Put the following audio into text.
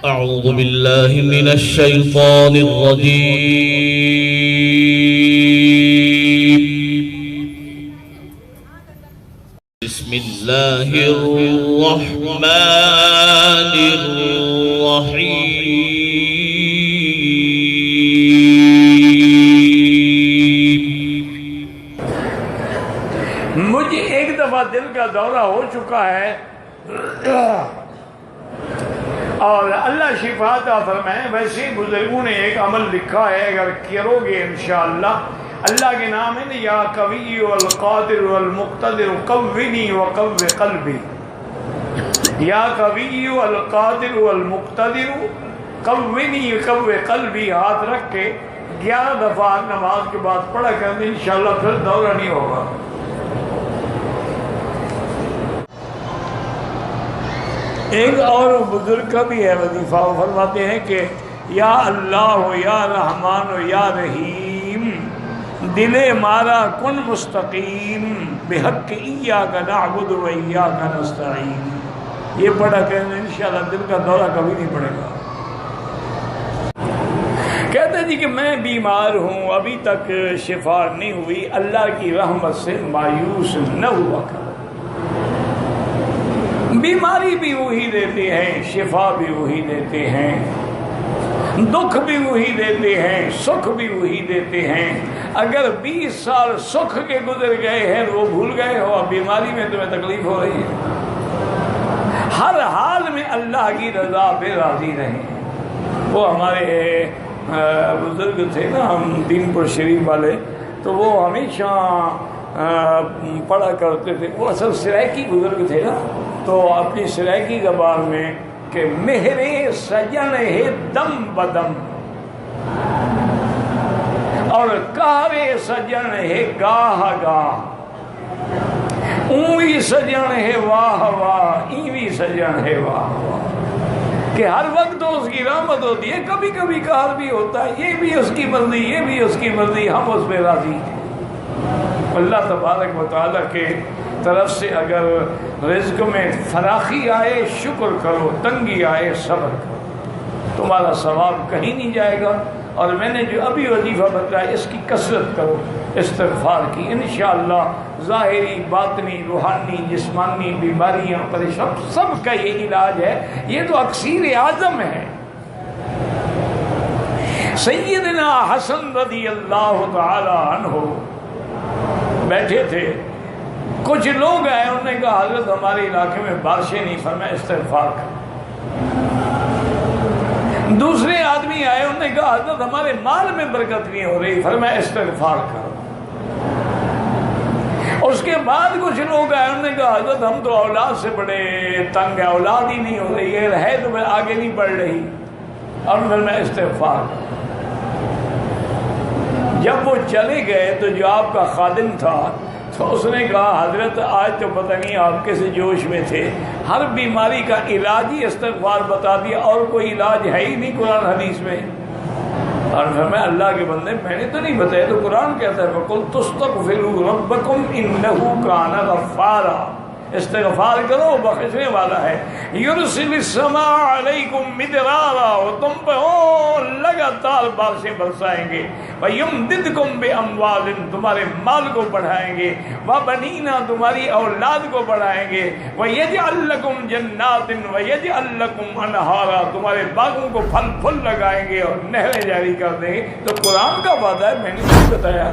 أعوذ بالله من الشيطان الرجيم. بسم الله الرحمن الرحيم. مجھے ایک دفعہ دل کا دورہ ہو چکا ہے اور اللہ شفا عطا فرمائے. ویسے بزرگوں نے ایک عمل لکھا ہے، اگر کرو گے انشاءاللہ. اللہ کے نام ہے نا، یا قوی والقادر والمقتدر قونی وقو قلبی. یا قوی والقادر والمقتدر قونی وقو قلبی. ہاتھ رکھ کے 11 دفعہ نماز کے بعد پڑھا کریں انشاءاللہ، پھر دورہ نہیں ہوگا. ایک اور بزرگ کا بھی ہے وظیفہ، وہ فرماتے ہیں کہ یا اللہ یا رحمان یا رحیم، دل مارا کن مستقیم، بحق ایاک نعبد و ایاک نستعین. یہ پڑھا کریں انشاءاللہ دل کا دورہ کبھی نہیں پڑے گا. کہتے ہیں جی کہ میں بیمار ہوں، ابھی تک شفا نہیں ہوئی، اللہ کی رحمت سے مایوس نہ ہوا کر. بیماری بھی وہی دیتے ہیں، شفا بھی وہی دیتے ہیں، دکھ بھی وہی دیتے ہیں، سکھ بھی وہی دیتے ہیں. اگر 20 سال سکھ کے گزر گئے ہیں وہ بھول گئے ہو، اب بیماری میں تمہیں تکلیف ہو رہی ہے. ہر حال میں اللہ کی رضا پہ راضی رہیں. وہ ہمارے بزرگ تھے نا، ہم دین پور شریف والے، تو وہ ہمیشہ پڑھا کرتے تھے. وہ اصل سرائکی بزرگ تھے نا، تو اپنی سرائکی زبان میں کہ مہرے سجن ہے دم بدم اور کارے سجن ہے گاہ گاہ، اونوی سجن ہے واہ واہ، ایوی سجن ہے واہ واہ. کہ ہر وقت تو اس کی رحمت ہوتی ہے، کبھی کبھی قہر بھی ہوتا ہے. یہ بھی اس کی مرضی، یہ بھی اس کی مرضی، ہم اس پہ راضی ہیں. اللہ تبارک و تعالیٰ کے طرف سے اگر رزق میں فراخی آئے شکر کرو، تنگی آئے صبر کرو، تمہارا ثواب کہیں نہیں جائے گا. اور میں نے جو ابھی وظیفہ بتایا اس کی کثرت کرو، استغفار کی. انشاءاللہ ظاہری باطنی روحانی جسمانی بیماریاں پریشان سب کا یہ علاج ہے. یہ تو اکسیر اعظم ہے. سیدنا حسن رضی اللہ تعالی عنہ بیٹھے تھے، کچھ لوگ آئے، انہوں نے کہا حضرت ہمارے علاقے میں بارشیں نہیں، فرمایا استغفار کرو. دوسرے آدمی آئے، انہوں نے کہا حضرت ہمارے مال میں برکت نہیں ہو رہی، فرمایا استغفار کرو. اس کے بعد کچھ لوگ آئے، انہوں نے کہا حضرت ہم تو اولاد سے بڑے تنگ ہیں، اولاد ہی نہیں ہو رہی ہے تو میں آگے نہیں بڑھ رہی، اور فرمایا استغفار کرو. جب وہ چلے گئے تو جو آپ کا خادم تھا تو اس نے کہا حضرت آج تو پتہ نہیں آپ کس جوش میں تھے، ہر بیماری کا علاج ہی استغفار بتا دیا، اور کوئی علاج ہے ہی نہیں قرآن حدیث میں. اور فرمایا اللہ کے بندے میں نے تو نہیں بتایا، تو قرآن کہتا ہے فَقُلْ تُسْتَغْفِرُوا رَبَّكُمْ إِنَّهُ كَانَ غَفَّارًا. استغفار کرو، بخشنے والا ہے. یرسل السماء علیکم مدرارا، وہ تم پہ لگاتار بارشیں برسائیں گے. وَيُمْدِدْكُمْ بِأَمْوَالٍ، تمہارے مال کو بڑھائیں گے. وَبَنِينَ، تمہاری اولاد کو بڑھائیں گے. وَيَجْعَلْ لَكُمْ جَنَّاتٍ وَيَجْعَلْ لَكُمْ أَنْهَارًا، تمہارے باغوں کو پھل پھل لگائیں گے اور نہریں جاری کر دیں گے. تو قرآن کا وعدہ ہے، میں نے نہیں بتایا.